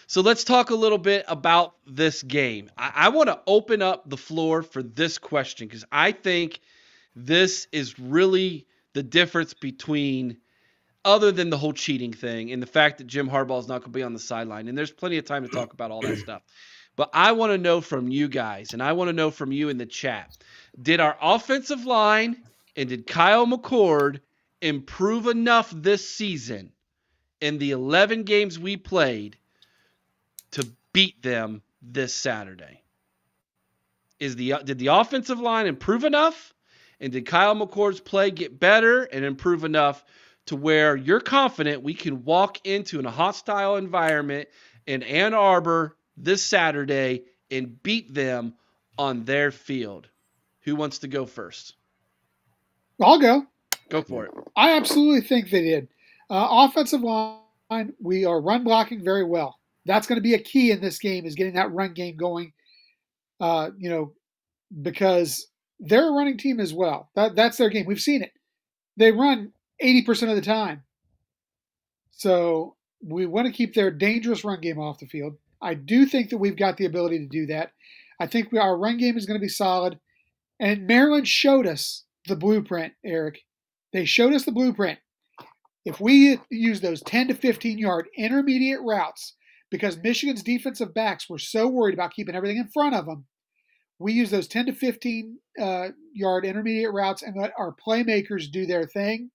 So let's talk a little bit about this game. I want to open up the floor for this question because I think this is really the difference between, other than the whole cheating thing and the fact that Jim Harbaugh is not going to be on the sideline. And there's plenty of time to talk about all that stuff. But I want to know from you guys, and I want to know from you in the chat, did our offensive line and did Kyle McCord improve enough this season in the 11 games we played to beat them this Saturday? Did the offensive line improve enough? And did Kyle McCord's play get better and improve enough to where you're confident we can walk into a hostile environment in Ann Arbor this Saturday and beat them on their field? Who wants to go first? I'll go. Go for it. I absolutely think they did. Offensive line, we are run blocking very well. That's going to be a key in this game, is getting that run game going. Because they're a running team as well. That's their game. We've seen it. They run 80% of the time. So we want to keep their dangerous run game off the field. I do think that we've got the ability to do that. I think our run game is going to be solid. And Maryland showed us the blueprint, Eric. They showed us the blueprint. If we use those 10 to 15-yard intermediate routes, because Michigan's defensive backs were so worried about keeping everything in front of them, we use those 10 to 15-yard intermediate routes and let our playmakers do their thing.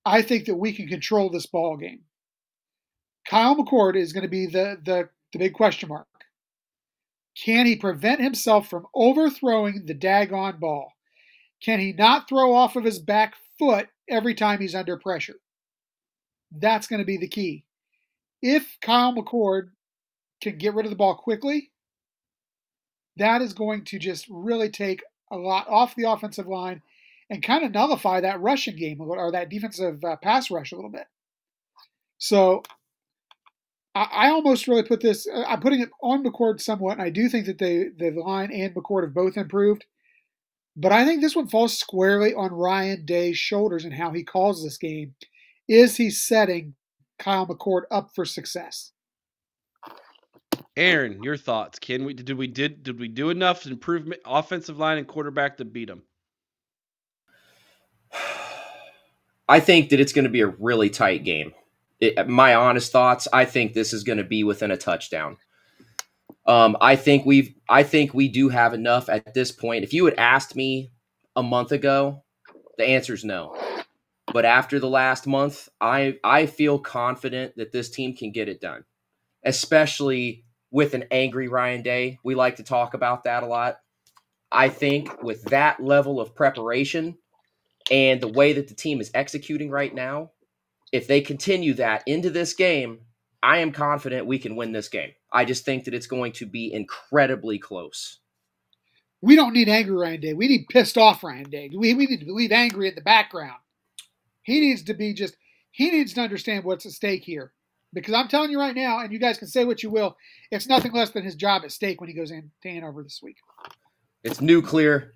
I think that we can control this ball game. Kyle McCord is going to be the big question mark. Can he prevent himself from overthrowing the daggone ball? Can he not throw off of his back foot every time he's under pressure? That's going to be the key. If Kyle McCord can get rid of the ball quickly, that is going to just really take a lot off the offensive line and kind of nullify that rushing game or that defensive pass rush a little bit. So I almost really put this, I'm putting it on McCord somewhat, and I do think that the line and McCord have both improved. But I think this one falls squarely on Ryan Day's shoulders and how he calls this game. Is he setting Kyle McCord up for success? Aaron, your thoughts? Did we do enough to improve offensive line and quarterback to beat them? I think that it's going to be a really tight game. My honest thoughts, I think this is going to be within a touchdown. I think we do have enough at this point. If you had asked me a month ago, the answer is no. But after the last month, I feel confident that this team can get it done, especially with an angry Ryan Day. We like to talk about that a lot. I think with that level of preparation and the way that the team is executing right now, if they continue that into this game, I am confident we can win this game. I just think that it's going to be incredibly close. We don't need angry Ryan Day. We need pissed off Ryan Day. We need to leave angry in the background. He needs to understand what's at stake here. Because I'm telling you right now, and you guys can say what you will, it's nothing less than his job at stake when he goes in to Ann Arbor this week. It's nuclear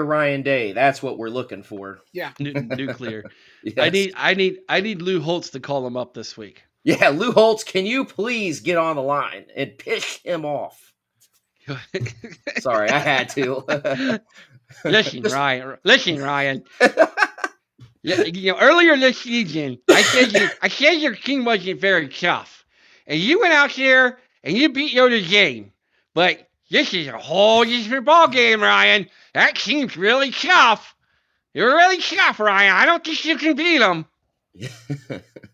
Ryan Day. That's what we're looking for. Yeah, nuclear. Yes. I need Lou Holtz to call him up this week. Yeah, Lou Holtz, can you please get on the line and piss him off? Sorry, I had to. Listen, Ryan. Earlier this season, I said your team wasn't very tough, and you went out there and you beat Notre Dame. But this is a whole different ball game, Ryan. That team's really tough. You're really tough, Ryan. I don't think you can beat them.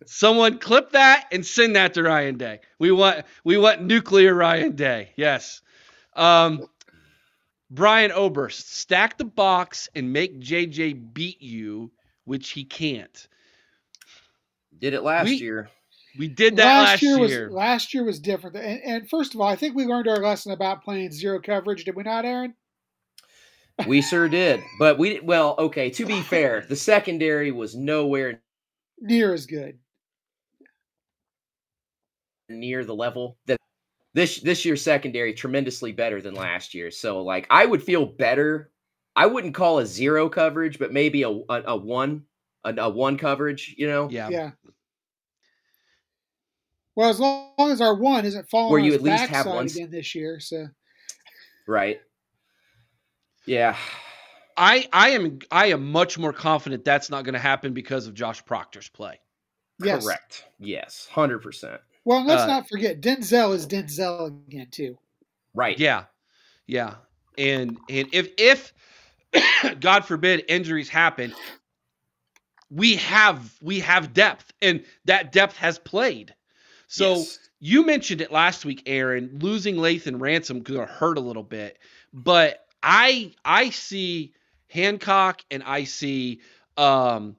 Someone clip that and send that to Ryan Day. We want nuclear Ryan Day. Yes. Brian Oberst, stack the box and make JJ beat you, which he can't. Did it last year. We did that last year. Last year was different. And first of all, I think we learned our lesson about playing zero coverage. Did we not, Aaron? We sure did. But to be fair, the secondary was nowhere near as good. Near the level that this year's secondary tremendously better than last year. So I would feel better. I wouldn't call a zero coverage, but maybe a one coverage, Yeah. Well, as long as our one isn't falling where on you his at least have backside one, again this year. So right? Yeah, I am much more confident that's not going to happen because of Josh Proctor's play. yes. correct. Yes, 100%. Well, let's not forget Denzel is Denzel again too. Right. Yeah, yeah, and if God forbid injuries happen, we have depth, and that depth has played. So Yes. you mentioned it last week, Aaron. Losing Lathan Ransom could hurt a little bit, but I see Hancock and I see Jermaine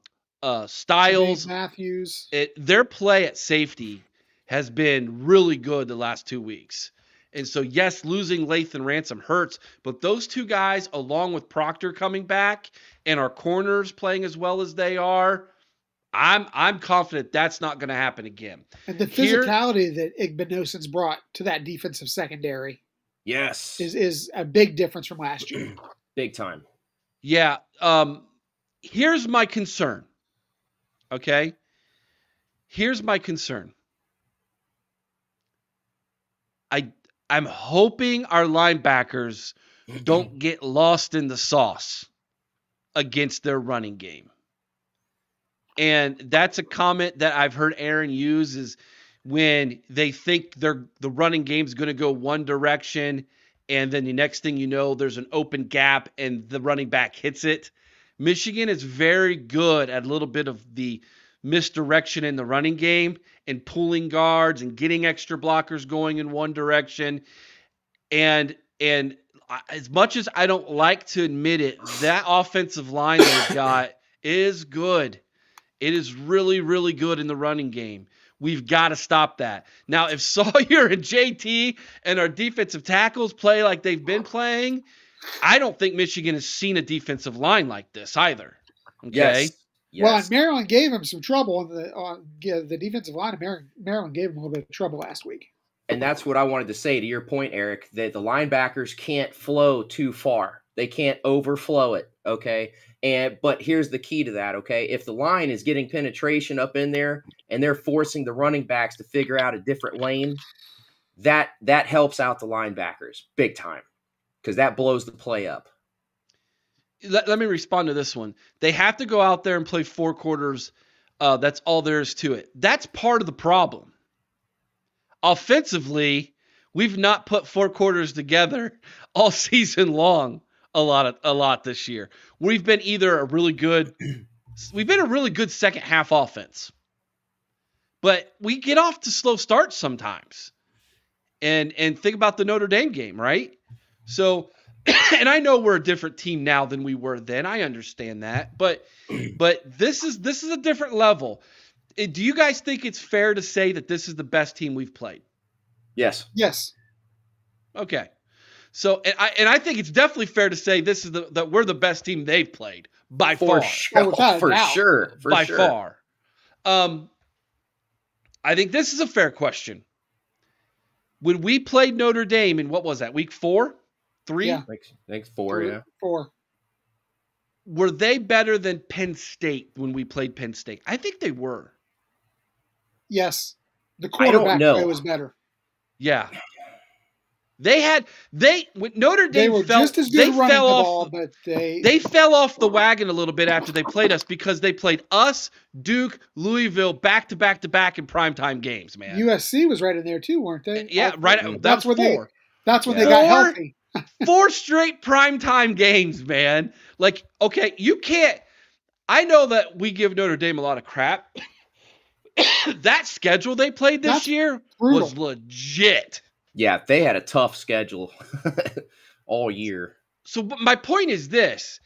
Styles. Matthews. Their play at safety has been really good the last 2 weeks. And so, yes, losing Lathan Ransom hurts, but those two guys, along with Proctor coming back and our corners playing as well as they are, I'm confident that's not going to happen again. And the physicality that Igbenogsen's brought to that defensive secondary Yes. is a big difference from last year. Big time. Yeah. Here's my concern. Okay. Here's my concern. I'm hoping our linebackers don't get lost in the sauce against their running game. And that's a comment that I've heard Aaron use is when they think the running game is going to go one direction, and then the next thing you know, there's an open gap and the running back hits it. Michigan is very good at a little bit of the misdirection in the running game and pulling guards and getting extra blockers going in one direction. And as much as I don't like to admit it, that offensive line they've got is good. It is really, really good in the running game. We've got to stop that. Now, if Sawyer and JT and our defensive tackles play like they've been playing, I don't think Michigan has seen a defensive line like this either. Okay. Yes. Yes. Well, and Maryland gave him some trouble on the defensive line. Of Maryland gave him a little bit of trouble last week. And that's what I wanted to say to your point, Eric, that the linebackers can't flow too far. They can't overflow it, okay? But here's the key to that, okay? If the line is getting penetration up in there and they're forcing the running backs to figure out a different lane, that helps out the linebackers big time because that blows the play up. Let me respond to this one. They have to go out there and play 4 quarters. That's all there is to it. That's part of the problem. Offensively, we've not put 4 quarters together all season long a lot this year. We've been a really good second half offense. But we get off to slow starts sometimes. And think about the Notre Dame game, right? So, and I know we're a different team now than we were then. I understand that. But this is a different level. Do you guys think it's fair to say that this is the best team we've played? Yes. Yes. Okay. So, and I think it's definitely fair to say this is that we're the best team they've played by far. For sure. By far. I think this is a fair question. When we played Notre Dame in what was that, week 4? 3? Yeah. Thanks 4, yeah. 4. Were they better than Penn State when we played Penn State? I think they were. Yes. The quarterback play was better. Yeah. When Notre Dame they were just as good running the ball, but they fell off the wagon a little bit after they played us because they played us, Duke, Louisville back to back to back in primetime games, man. USC was right in there too, weren't they? Yeah, right. That's when 4. That's when they got healthy. 4 straight primetime games, man. Like, okay, you can't. I know that we give Notre Dame a lot of crap. That schedule they played this year was legit. Yeah, they had a tough schedule all year. So my point is this.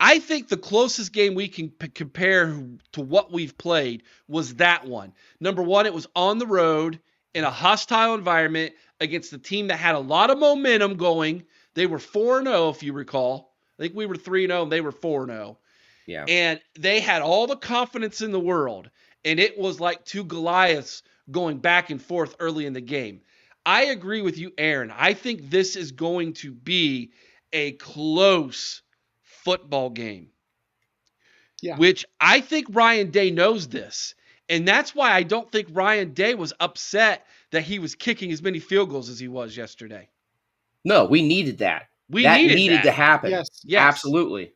I think the closest game we can compare to what we've played was that one. Number one, it was on the road in a hostile environment against a team that had a lot of momentum going. They were 4-0, if you recall. I think we were 3-0 and they were 4-0. Yeah. And they had all the confidence in the world. And it was like 2 Goliaths going back and forth early in the game. I agree with you, Aaron. I think this is going to be a close football game. Yeah. Which I think Ryan Day knows this. And that's why I don't think Ryan Day was upset that he was kicking as many field goals as he was yesterday. No, we needed that. We That needed needed to that. happen. Yes. Yes. Absolutely.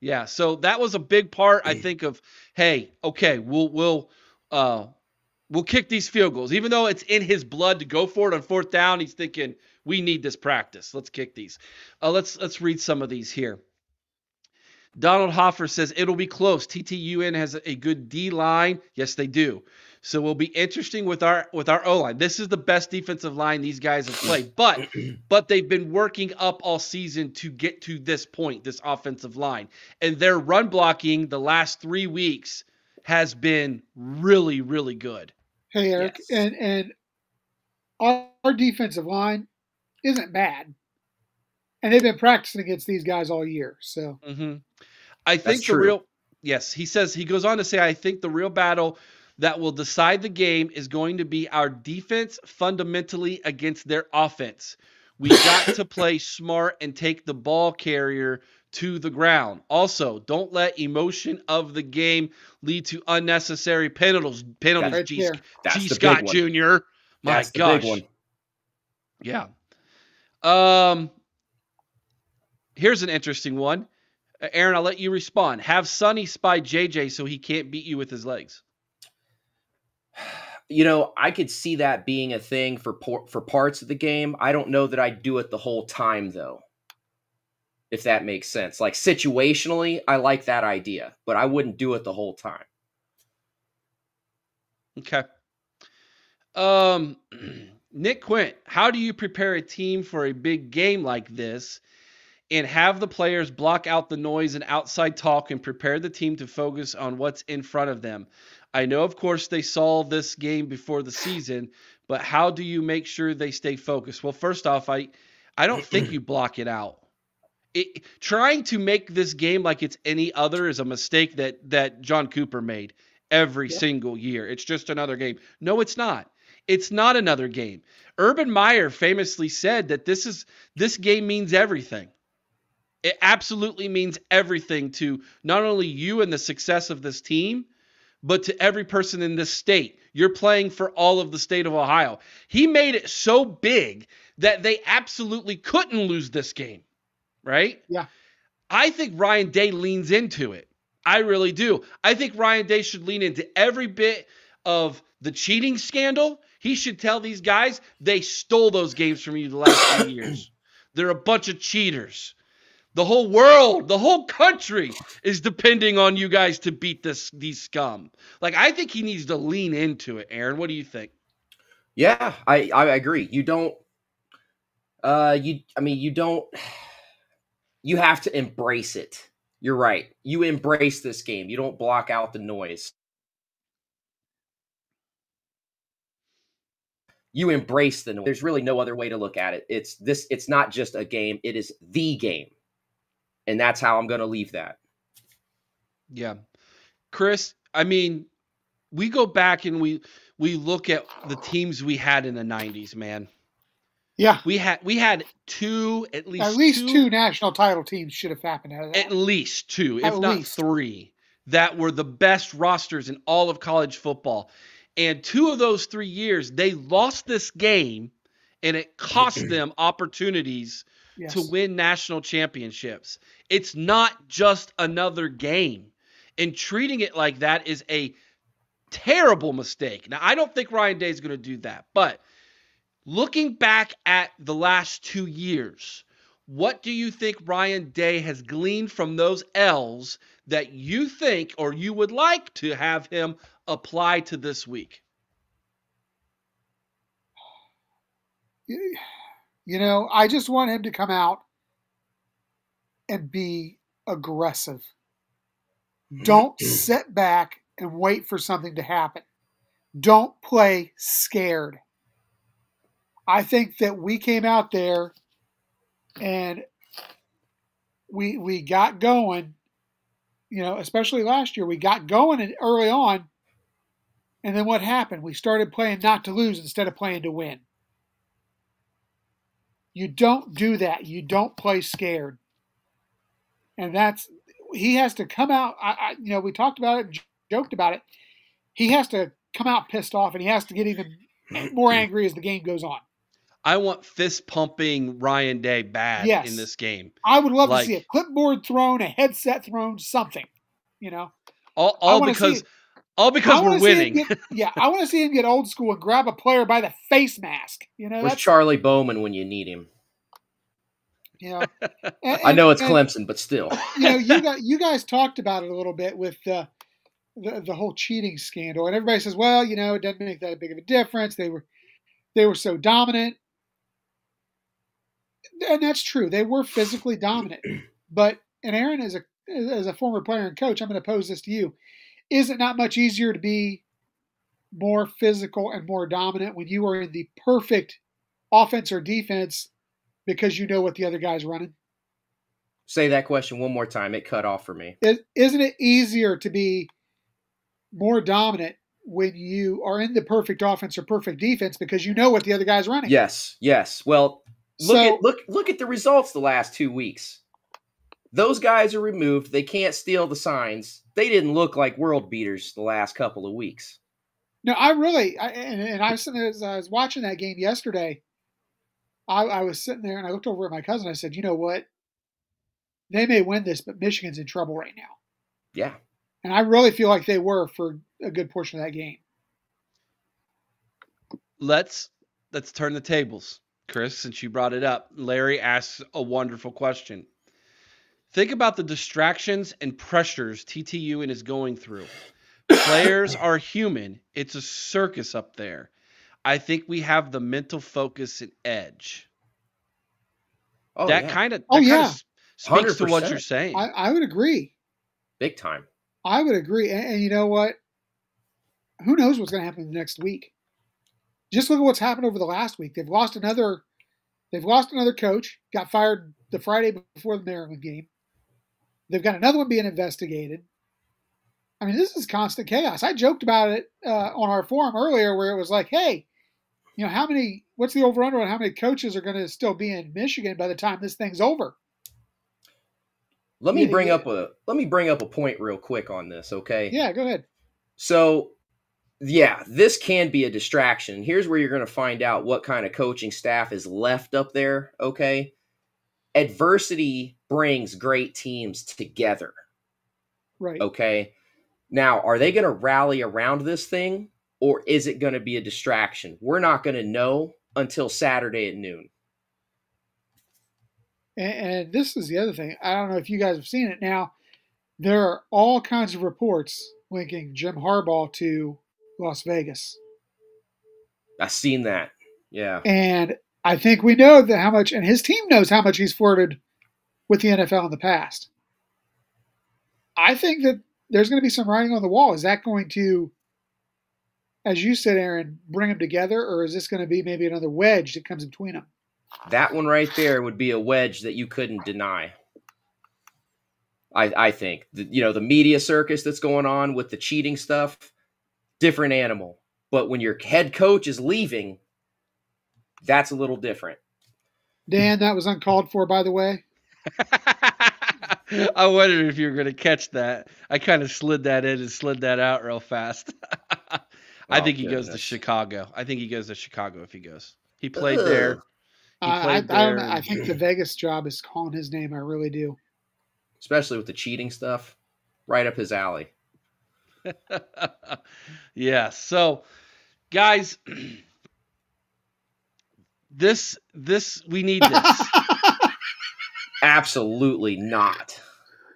Yeah. So that was a big part, I think, of, hey, okay, we'll kick these field goals. Even though it's in his blood to go for it on fourth down, he's thinking, we need this practice. Let's kick these. Let's read some of these here. Donald Hoffer says it'll be close. TTUN has a good D line. Yes, they do. So we'll be interesting with our O-line. This is the best defensive line these guys have played, but they've been working up all season to get to this point, this offensive line. And their run blocking the last 3 weeks has been really, really good. Hey, Eric, Yes. and our defensive line isn't bad, and they've been practicing against these guys all year. So I think That's true. he says, he goes on to say, I think the real battle that will decide the game is going to be our defense fundamentally against their offense. We got to play smart and take the ball carrier to the ground. Also, don't let emotion of the game lead to unnecessary penalties. right G. there. That's G. the Scott big one. Jr. My That's the gosh. big one. Yeah. Here's an interesting one. Aaron, I'll let you respond. Have Sonny spy JJ so he can't beat you with his legs. You know, I could see that being a thing for parts of the game. I don't know that I'd do it the whole time, though, if that makes sense. Like, situationally, I like that idea, but I wouldn't do it the whole time. Okay. Nick Quint, how do you prepare a team for a big game like this and have the players block out the noise and outside talk and prepare the team to focus on what's in front of them? I know, of course, they saw this game before the season, but how do you make sure they stay focused? Well, first off, I don't think you block it out. Trying to make this game like it's any other is a mistake that John Cooper made every single year. It's just another game. No, it's not. It's not another game. Urban Meyer famously said that this game means everything. It absolutely means everything to not only you and the success of this team, but to every person in this state. You're playing for all of the state of Ohio. He made it so big that they absolutely couldn't lose this game, right? Yeah. I think Ryan Day leans into it. I really do. I think Ryan Day should lean into every bit of the cheating scandal. He should tell these guys they stole those games from you the last 2 years. They're a bunch of cheaters. The whole world, the whole country is depending on you guys to beat these scum. Like, I think he needs to lean into it, Aaron. What do you think? Yeah, I agree. You have to embrace it. You're right. You embrace this game. You don't block out the noise. You embrace the noise. There's really no other way to look at it. It's not just a game, it is the game. And that's how I'm going to leave that. Yeah. Chris, I mean, we go back and we look at the teams we had in the 90s, man. Yeah. We had at least two national title teams should have happened out of that. At least two, if not three, that were the best rosters in all of college football. And 2 of those 3 years, they lost this game, and it cost them opportunities to win national championships. It's not just another game. And treating it like that is a terrible mistake. Now, I don't think Ryan Day is going to do that. But looking back at the last 2 years, what do you think Ryan Day has gleaned from those L's that you think or you would like to have him apply to this week? You know, I just want him to come out and be aggressive. Don't sit back and wait for something to happen. Don't play scared. I think that we came out there and we got going, you know, especially last year. We got going early on, and then what happened? We started playing not to lose instead of playing to win. You don't do that. You don't play scared. And he has to come out. We talked about it, joked about it. he has to come out pissed off, and he has to get even more angry as the game goes on. I want fist pumping Ryan Day bad in Yes. this game. I would love to Like, see a clipboard thrown, a headset thrown, something. You know, all because we're winning. I want to see him get old school and grab a player by the face mask. You know, Where's that's Charlie Bowman when you need him? you know. I know it's Clemson, but still. You know, you guys talked about it a little bit with the whole cheating scandal, and everybody says, well, you know, it doesn't make that big of a difference. They were so dominant. And that's true. They were physically dominant. But, and Aaron, as a former player and coach, I'm going to pose this to you. Is it not much easier to be more physical and more dominant when you are in the perfect offense or defense because you know what the other guy's running? Say that question one more time. It cut off for me. Isn't it easier to be more dominant when you are in the perfect offense or perfect defense because you know what the other guy's running? Yes. Well, look at the results the last 2 weeks. Those guys are removed. They can't steal the signs. They didn't look like world beaters the last couple of weeks. No, I was watching that game yesterday. I was sitting there and I looked over at my cousin. I said, you know what? They may win this, but Michigan's in trouble right now. Yeah. And I really feel like they were for a good portion of that game. Let's turn the tables, Chris, since you brought it up. Larry asks a wonderful question. Think about the distractions and pressures TTUN is going through. Players are human. It's a circus up there. I think we have the mental focus and edge. That kind of speaks 100%. to what you're saying. I would agree. Big time. I would agree. And you know what? Who knows what's going to happen the next week? Just look at what's happened over the last week. They've lost another coach, got fired the Friday before the Maryland game. They've got another one being investigated. I mean, this is constant chaos. I joked about it on our forum earlier where it was like, hey, you know, what's the over-under on how many coaches are going to still be in Michigan by the time this thing's over? Let me bring up a point real quick on this, okay? Yeah, go ahead. So, yeah, this can be a distraction. Here's where you're going to find out what kind of coaching staff is left up there, okay? Adversity brings great teams together. Right. Okay. Now, are they going to rally around this thing, or is it going to be a distraction? We're not going to know until Saturday at noon. And this is the other thing. I don't know if you guys have seen it. Now, there are all kinds of reports linking Jim Harbaugh to Las Vegas. I've seen that. Yeah. And I think we know that how much, and his team knows how much he's flirted with the NFL in the past. I think that there's going to be some writing on the wall. Is that going to, as you said, Aaron, bring them together, or is this going to be maybe another wedge that comes between them? That one right there would be a wedge that you couldn't deny. I think. The media circus that's going on with the cheating stuff, different animal. But when your head coach is leaving, that's a little different. Dan, that was uncalled for, by the way. I wondered if you were going to catch that. I kind of slid that in and slid that out real fast. I think he goes to Chicago. I think he goes to Chicago if he goes. He played there. I think the Vegas job is calling his name. I really do. Especially with the cheating stuff. Right up his alley. Yeah. So, guys, we need this. Absolutely not.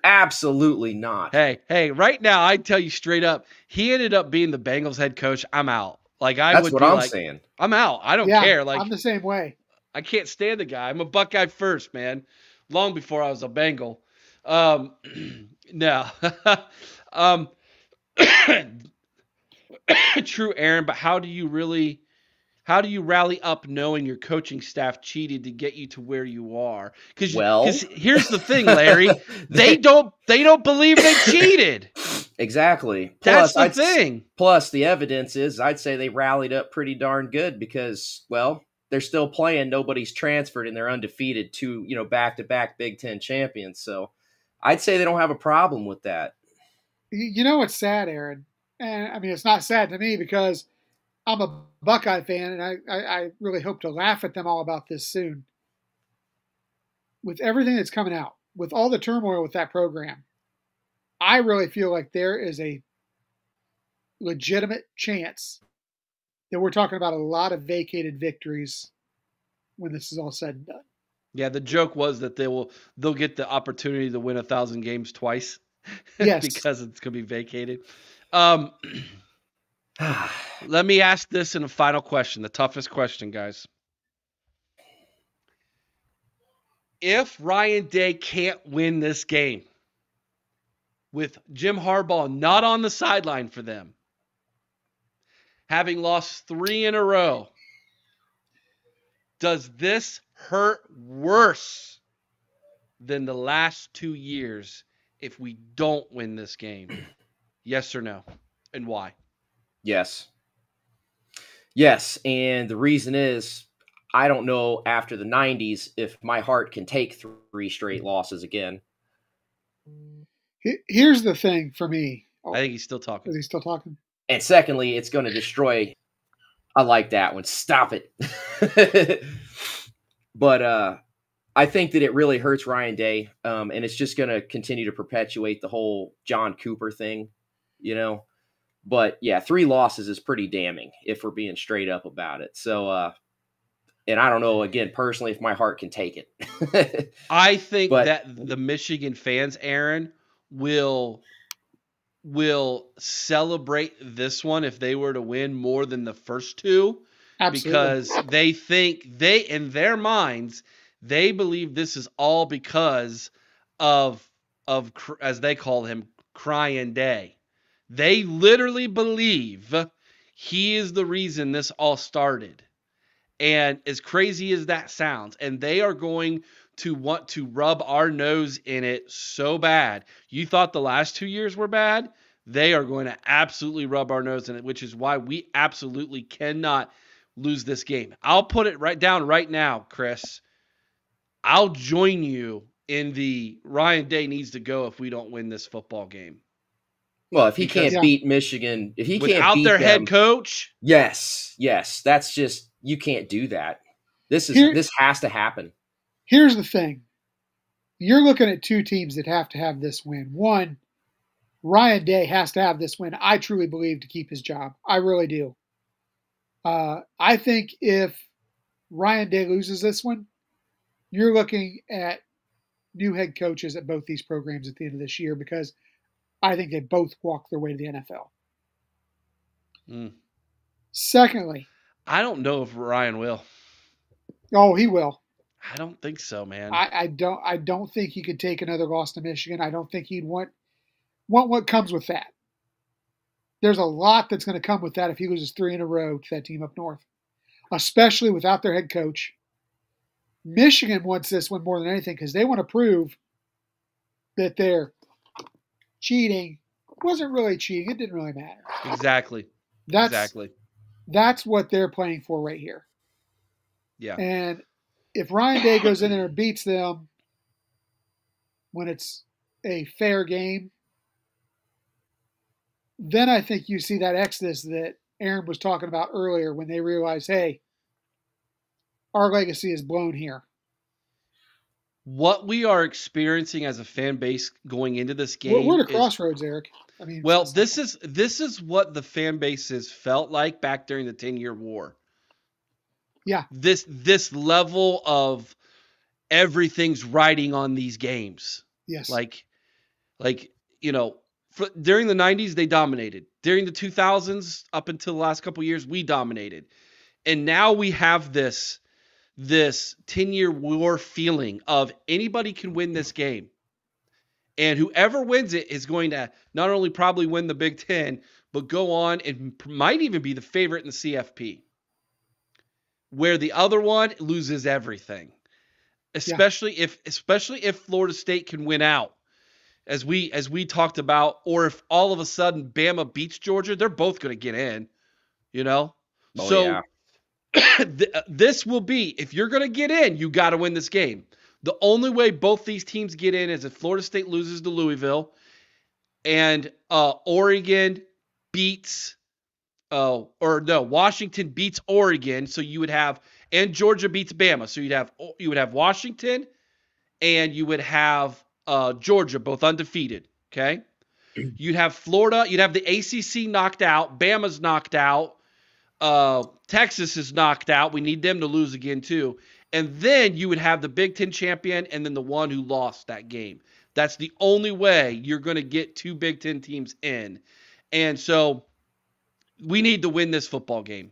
Absolutely not. Hey, right now, I tell you straight up, he ended up being the Bengals head coach. I'm out. That's what I'm saying. I'm out. I don't care. Like, I'm the same way. I can't stand the guy. I'm a Buckeye first, man. Long before I was a Bengal. No. True, Aaron, but how do you rally up knowing your coaching staff cheated to get you to where you are? Because here's the thing, Larry. they don't believe they cheated. Exactly. That's the thing. Plus, the evidence is I'd say they rallied up pretty darn good because, well, they're still playing. Nobody's transferred, and they're undefeated to, back-to-back Big Ten champions. So I'd say they don't have a problem with that. You know what's sad, Aaron? And I mean, it's not sad to me because I'm a Buckeye fan, and I really hope to laugh at them all about this soon. With everything that's coming out, with all the turmoil with that program, I really feel like there is a legitimate chance that we're talking about a lot of vacated victories when this is all said and done. Yeah, the joke was that they'll get the opportunity to win 1,000 games twice Yes. because it's going to be vacated. Let me ask this in a final question, the toughest question, guys. If Ryan Day can't win this game with Jim Harbaugh not on the sideline for them, having lost 3 in a row, does this hurt worse than the last 2 years if we don't win this game? Yes or no? And why? Yes. Yes, and the reason is I don't know after the 90s if my heart can take 3 straight losses again. Here's the thing for me. I think he's still talking. Is he still talking? And secondly, it's going to destroy. I like that one. Stop it. But I think that it really hurts Ryan Day, and it's just going to continue to perpetuate the whole John Cooper thing, you know. But yeah, 3 losses is pretty damning if we're being straight up about it. So, and I don't know, again, personally, if my heart can take it. I think that the Michigan fans, Aaron, will celebrate this one if they were to win more than the first 2. Absolutely. Because they think in their minds, they believe this is all because of as they call him, Crying Day. They literally believe he is the reason this all started. And as crazy as that sounds, and they are going to want to rub our nose in it so bad. You thought the last 2 years were bad? They are going to absolutely rub our nose in it, which is why we absolutely cannot lose this game. I'll put it right down right now, Chris. I'll join you in the Ryan Day needs to go if we don't win this football game. Well, if he can't beat Michigan, if he can't beat their them, head coach, yes, that's just, you can't do that. This has to happen. Here's the thing: you're looking at 2 teams that have to have this win. One, Ryan Day has to have this win. I truly believe to keep his job. I really do. I think if Ryan Day loses this one, you're looking at new head coaches at both these programs at the end of this year because I think they both walk their way to the NFL. Secondly, I don't know if Ryan will. Oh, he will. I don't think so, man. I don't think he could take another loss to Michigan. I don't think he'd want what comes with that. There's a lot that's going to come with that if he loses 3 in a row to that team up north, especially without their head coach. Michigan wants this one more than anything because they want to prove that their cheating wasn't really cheating. It didn't really matter. Exactly. That's what they're playing for right here. Yeah. And if Ryan Day goes in there and beats them when it's a fair game, then I think you see that exodus that Aaron was talking about earlier when they realize, hey, our legacy is blown here. What we are experiencing as a fan base going into this game, we're at a crossroads, Eric. I mean, well, this is what the fan bases felt like back during the 10-year war. Yeah. This level of everything's riding on these games. Yes. Like you know, during the 90s they dominated. During the 2000s up until the last couple of years we dominated. And now we have this 10-year war feeling of anybody can win this game. And whoever wins it is going to not only probably win the Big Ten, but go on and might even be the favorite in the CFP. Where the other one loses everything. Especially if Florida State can win out. As we talked about, or if all of a sudden Bama beats Georgia, they're both going to get in, you know? This will be, if you're going to get in, you got to win this game. The only way both these teams get in is if Florida State loses to Louisville and Oregon beats Washington beats Oregon, so you would have, and Georgia beats Bama, so you would have Washington and you would have Georgia both undefeated. Okay, you'd have Florida, you'd have the ACC knocked out, Bama's knocked out, Texas is knocked out. We need them to lose again too, and then you would have the Big Ten champion and then the one who lost that game. That's the only way you're going to get 2 Big Ten teams in, and so we need to win this football game.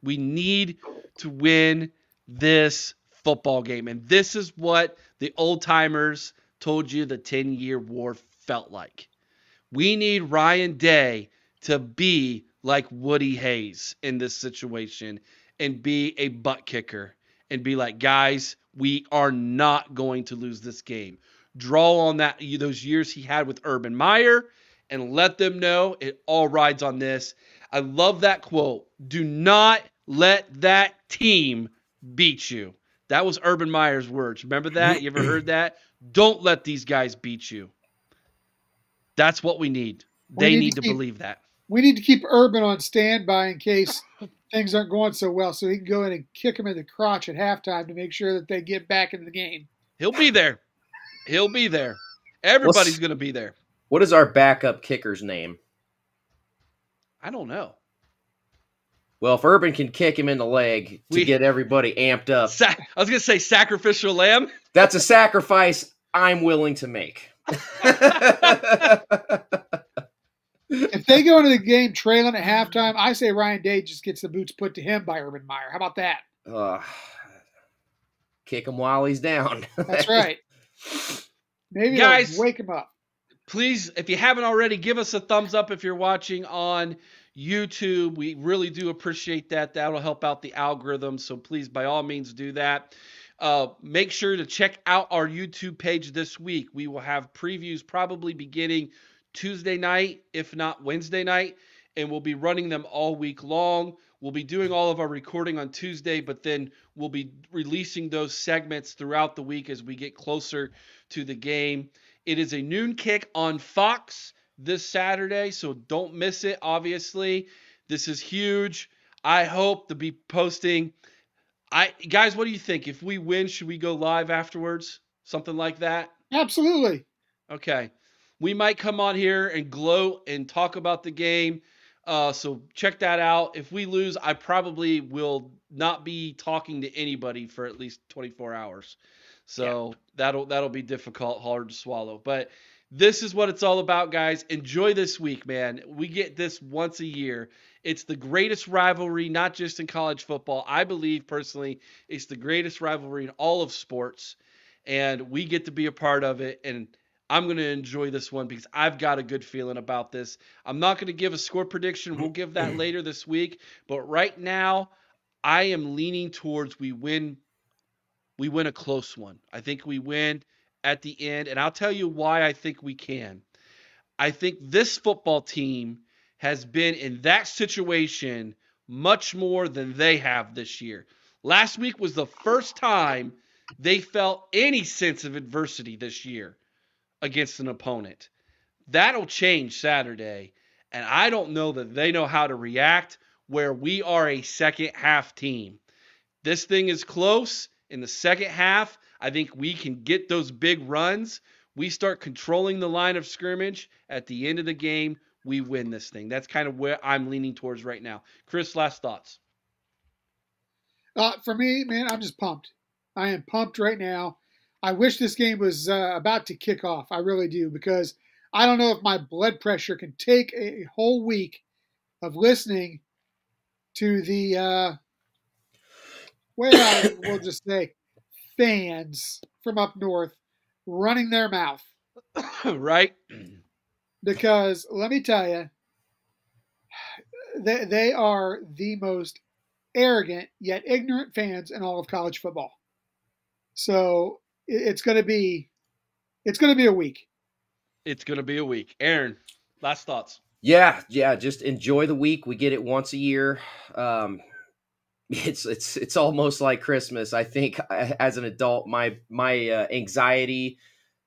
We need to win this football game. And this is what the old timers told you the 10-year war felt like. We need Ryan Day to be like Woody Hayes in this situation and be a butt kicker and be like, guys, we are not going to lose this game. Draw on those years he had with Urban Meyer and let them know it all rides on this. I love that quote. Do not let that team beat you. That was Urban Meyer's words. Remember that? You ever heard that? Don't let these guys beat you. That's what we need. They need to believe that. We need to keep Urban on standby in case things aren't going so well, so he can go in and kick him in the crotch at halftime to make sure that they get back into the game. He'll be there. He'll be there. Everybody's going to be there. What is our backup kicker's name? I don't know. Well, if Urban can kick him in the leg to get everybody amped up. I was going to say sacrificial lamb. That's a sacrifice I'm willing to make. If they go into the game trailing at halftime, I say Ryan Day just gets the boots put to him by Urban Meyer. How about that? Kick him while he's down. That's right. Maybe guys, wake him up. Please, if you haven't already, give us a thumbs up if you're watching on YouTube. We really do appreciate that. That'll help out the algorithm. So please, by all means, do that. Make sure to check out our YouTube page this week. We will have previews probably beginning Tuesday night, if not Wednesday night, and we'll be running them all week long. We'll be doing all of our recording on Tuesday, but then we'll be releasing those segments throughout the week as we get closer to the game. It is a noon kick on Fox this Saturday, so don't miss it, obviously. This is huge. I hope to be posting. Guys, what do you think? If we win, should we go live afterwards? Something like that? Absolutely. Okay. We might come on here and gloat and talk about the game. So check that out. If we lose, I probably will not be talking to anybody for at least 24 hours. So that'll be difficult, hard to swallow. But this is what it's all about, guys. Enjoy this week, man. We get this once a year. It's the greatest rivalry, not just in college football. I believe personally it's the greatest rivalry in all of sports. And we get to be a part of it. And I'm going to enjoy this one because I've got a good feeling about this. I'm not going to give a score prediction. We'll give that later this week. But right now, I am leaning towards we win a close one. I think we win at the end. And I'll tell you why I think we can. I think this football team has been in that situation much more than they have this year. Last week was the first time they felt any sense of adversity this year against an opponent. That'll change Saturday, and I don't know that they know how to react where we are a second half team. This thing is close. In the second half, I think we can get those big runs. We start controlling the line of scrimmage. At the end of the game, we win this thing. That's kind of where I'm leaning towards right now. Chris, last thoughts. For me, man, I'm just pumped. I am pumped right now. I wish this game was about to kick off. I really do, because I don't know if my blood pressure can take a whole week of listening to the, we'll just say, fans from up north running their mouth. Right? Because let me tell you, they are the most arrogant yet ignorant fans in all of college football. So it's going to be a week. It's going to be a week. Aaron, last thoughts. Yeah. Just enjoy the week. We get it once a year. It's almost like Christmas. I think as an adult, my anxiety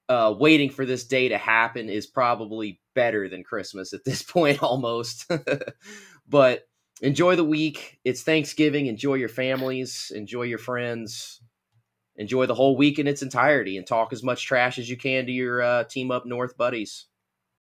waiting for this day to happen is probably better than Christmas at this point almost. But enjoy the week. It's Thanksgiving. Enjoy your families. Enjoy your friends. Enjoy the whole week in its entirety and talk as much trash as you can to your Team Up North buddies.